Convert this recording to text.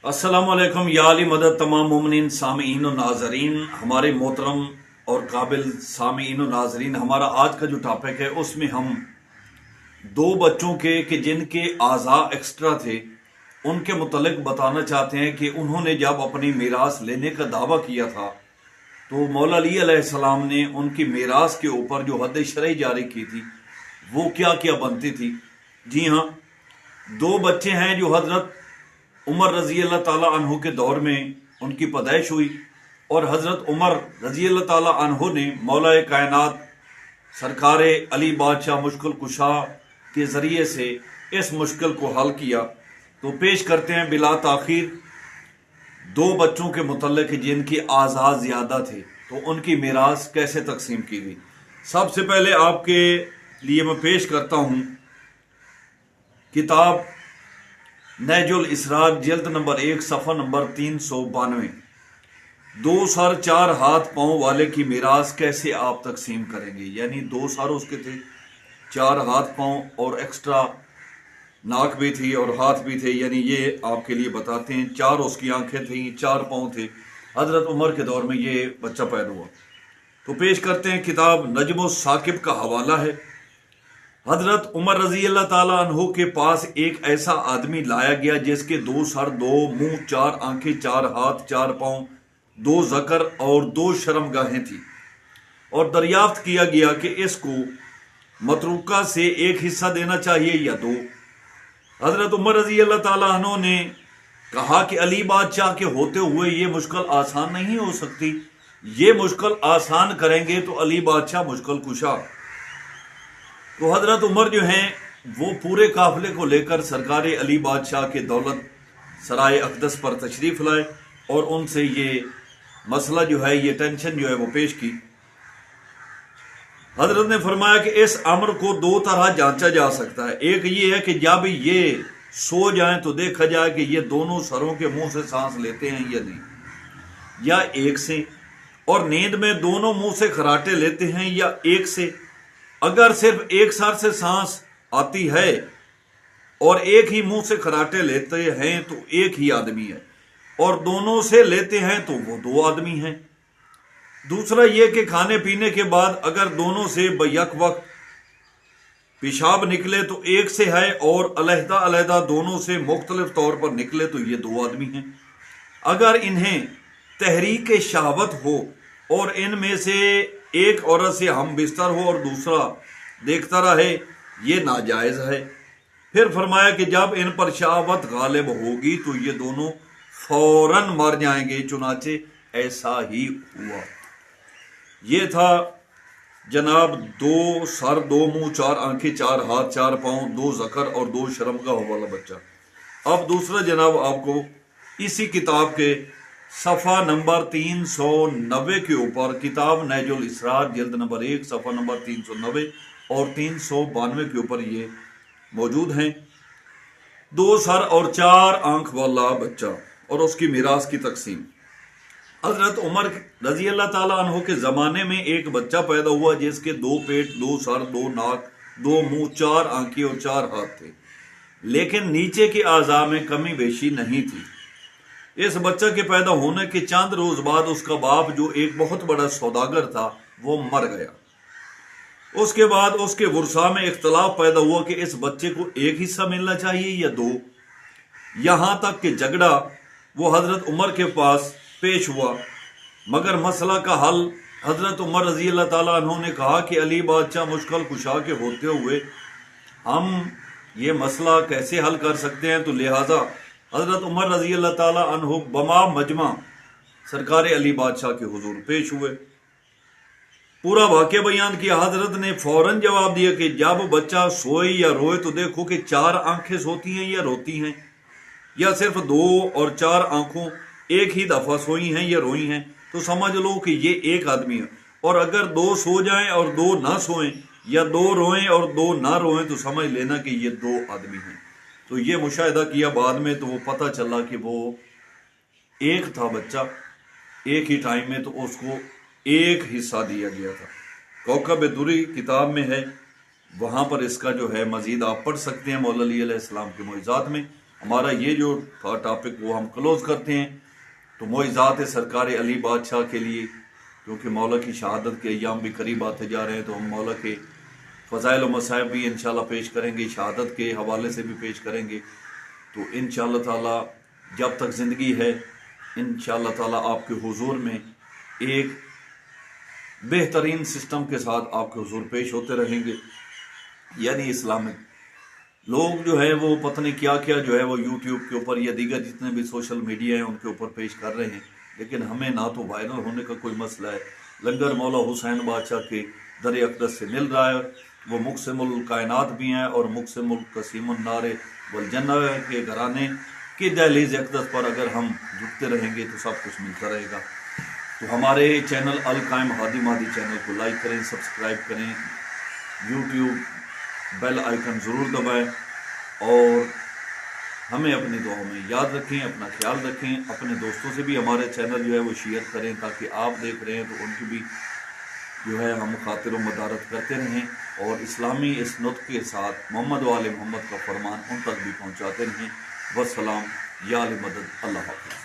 السلام علیکم یا علی مدد تمام مومنین سامعین و ناظرین، ہمارے محترم اور قابل سامعین و ناظرین، ہمارا آج کا جو ٹاپک ہے اس میں ہم دو بچوں کے کہ جن کے اعضاء ایکسٹرا تھے ان کے متعلق بتانا چاہتے ہیں کہ انہوں نے جب اپنی میراث لینے کا دعویٰ کیا تھا تو مولا علی علیہ السلام نے ان کی میراث کے اوپر جو حد شرعی جاری کی تھی وہ کیا کیا بنتی تھی۔ جی ہاں، دو بچے ہیں جو حضرت عمر رضی اللہ تعالیٰ عنہ کے دور میں ان کی پیدائش ہوئی، اور حضرت عمر رضی اللہ تعالیٰ عنہ نے مولا کائنات سرکار علی بادشاہ مشکل کشا کے ذریعے سے اس مشکل کو حل کیا۔ تو پیش کرتے ہیں بلا تاخیر دو بچوں کے متعلق جن کی اعضاء زیادہ تھے تو ان کی میراث کیسے تقسیم کی گئی۔ سب سے پہلے آپ کے لیے میں پیش کرتا ہوں کتاب نہج الاسرار جلد نمبر 1 صفحہ نمبر 392۔ دو سر چار ہاتھ پاؤں والے کی میراث کیسے آپ تقسیم کریں گے، یعنی دو سر اس کے تھے، چار ہاتھ پاؤں اور ایکسٹرا ناک بھی تھی اور ہاتھ بھی تھے، یعنی یہ آپ کے لیے بتاتے ہیں۔ چار اس کی آنکھیں تھیں، چار پاؤں تھے۔ حضرت عمر کے دور میں یہ بچہ پیدا ہوا۔ تو پیش کرتے ہیں کتاب نجم الثاقب کا حوالہ ہے۔ حضرت عمر رضی اللہ تعالیٰ عنہ کے پاس ایک ایسا آدمی لایا گیا جس کے دو سر، دو منہ، چار آنکھیں، چار ہاتھ، چار پاؤں، دو ذکر اور دو شرمگاہیں تھیں، اور دریافت کیا گیا کہ اس کو متروکہ سے ایک حصہ دینا چاہیے یا دو۔ حضرت عمر رضی اللہ تعالیٰ عنہ نے کہا کہ علی بادشاہ کے ہوتے ہوئے یہ مشکل آسان نہیں ہو سکتی، یہ مشکل آسان کریں گے تو علی بادشاہ مشکل کشا۔ تو حضرت عمر جو ہیں وہ پورے قافلے کو لے کر سرکار علی بادشاہ کے دولت سرائے اقدس پر تشریف لائے اور ان سے یہ مسئلہ جو ہے، یہ ٹینشن جو ہے وہ پیش کی۔ حضرت نے فرمایا کہ اس امر کو دو طرح جانچا جا سکتا ہے۔ ایک یہ ہے کہ جب یہ سو جائیں تو دیکھا جائے کہ یہ دونوں سروں کے منہ سے سانس لیتے ہیں یا نہیں، یا ایک سے، اور نیند میں دونوں منہ سے خراٹے لیتے ہیں یا ایک سے۔ اگر صرف ایک سر سے سانس آتی ہے اور ایک ہی منہ سے خراٹے لیتے ہیں تو ایک ہی آدمی ہے، اور دونوں سے لیتے ہیں تو وہ دو آدمی ہیں۔ دوسرا یہ کہ کھانے پینے کے بعد اگر دونوں سے بیک وقت پیشاب نکلے تو ایک سے ہے، اور علیحدہ علیحدہ دونوں سے مختلف طور پر نکلے تو یہ دو آدمی ہیں۔ اگر انہیں تحریک شہوت ہو اور ان میں سے ایک عورت سے ہم بستر ہو اور دوسرا دیکھتا رہے، یہ ناجائز ہے۔ پھر فرمایا کہ جب ان پر شہوت غالب ہوگی تو یہ دونوں فوراً مر جائیں گے، چنانچہ ایسا ہی ہوا۔ یہ تھا جناب دو سر، دو منہ، چار آنکھیں، چار ہاتھ، چار پاؤں، دو ذکر اور دو شرمگاہ والا بچہ۔ اب دوسرا جناب آپ کو اسی کتاب کے صفحہ نمبر 390 کے اوپر کتاب نہج الاسرار جلد نمبر 1 صفحہ نمبر 390 اور 392 کے اوپر یہ موجود ہیں۔ دو سر اور چار آنکھ والا بچہ اور اس کی میراث کی تقسیم۔ حضرت عمر رضی اللہ تعالیٰ عنہ کے زمانے میں ایک بچہ پیدا ہوا جس کے دو پیٹ، دو سر، دو ناک، دو منہ، چار آنکھیں اور چار ہاتھ تھے، لیکن نیچے کے اعضاء میں کمی بیشی نہیں تھی۔ اس بچہ کے پیدا ہونے کے چند روز بعد اس کا باپ جو ایک بہت بڑا سوداگر تھا وہ مر گیا۔ اس کے بعد اس کے ورثاء میں اختلاف پیدا ہوا کہ اس بچے کو ایک حصہ ملنا چاہیے یا دو، یہاں تک کہ جھگڑا وہ حضرت عمر کے پاس پیش ہوا، مگر مسئلہ کا حل حضرت عمر رضی اللہ تعالیٰ عنہ نے کہا کہ علی بادشاہ مشکل کشا کے ہوتے ہوئے ہم یہ مسئلہ کیسے حل کر سکتے ہیں، تو لہذا حضرت عمر رضی اللہ تعالیٰ عنہ بما مجمع سرکار علی بادشاہ کے حضور پیش ہوئے، پورا واقعہ بیان کیا۔ حضرت نے فوراً جواب دیا کہ جب بچہ سوئے یا روئے تو دیکھو کہ چار آنکھیں سوتی ہیں یا روتی ہیں، یا صرف دو اور چار آنکھوں ایک ہی دفعہ سوئی ہیں یا روئی ہیں، تو سمجھ لو کہ یہ ایک آدمی ہے۔ اور اگر دو سو جائیں اور دو نہ سوئیں، یا دو روئیں اور دو نہ روئیں، تو سمجھ لینا کہ یہ دو آدمی ہیں۔ تو یہ مشاہدہ کیا بعد میں تو وہ پتہ چلا کہ وہ ایک تھا بچہ، ایک ہی ٹائم میں، تو اس کو ایک حصہ دیا گیا تھا۔ کوکب دوری کتاب میں ہے، وہاں پر اس کا جو ہے مزید آپ پڑھ سکتے ہیں مولا علی علیہ السلام کے معجزات میں۔ ہمارا یہ جو تھا ٹاپک وہ ہم کلوز کرتے ہیں. تو معجزات سرکار علی بادشاہ کے لیے، کیونکہ مولا کی شہادت کے ایام بھی قریب آتے جا رہے ہیں، تو ہم مولا کے فضائل و مصائب بھی انشاءاللہ پیش کریں گے، شہادت کے حوالے سے بھی پیش کریں گے. تو انشاءاللہ تعالی جب تک زندگی ہے انشاءاللہ تعالی آپ کے حضور میں ایک بہترین سسٹم کے ساتھ آپ کے حضور پیش ہوتے رہیں گے. یعنی اسلامک لوگ جو ہے وہ پتہ نہیں کیا کیا جو ہے وہ یوٹیوب کے اوپر یا دیگر جتنے بھی سوشل میڈیا ہیں ان کے اوپر پیش کر رہے ہیں، لیکن ہمیں نہ تو وائرل ہونے کا کوئی مسئلہ ہے. لنگر مولا حسین بادشاہ کے در اقدس سے مل رہا ہے، وہ مقسم الکائنات بھی ہیں اور مقسم القسیم النار والجنہ کے گھرانے کی دہلیز اقدس پر اگر ہم جھکتے رہیں گے تو سب کچھ ملتا رہے گا. تو ہمارے چینل القائم ہادی مہدی چینل کو لائک کریں، سبسکرائب کریں، یوٹیوب بیل آئیکن ضرور دبائیں، اور ہمیں اپنی دعاؤں میں یاد رکھیں، اپنا خیال رکھیں. اپنے دوستوں سے بھی ہمارے چینل جو ہے وہ شیئر کریں تاکہ آپ دیکھ رہے ہیں تو ان کی بھی جو ہے ہم خاطر و مدارت کرتے رہیں، اور اسلامی اس نطق کے ساتھ محمد و آل محمد کا فرمان ان تک بھی پہنچاتے رہیں. والسلام یا علی مدد. اللہ حافظ.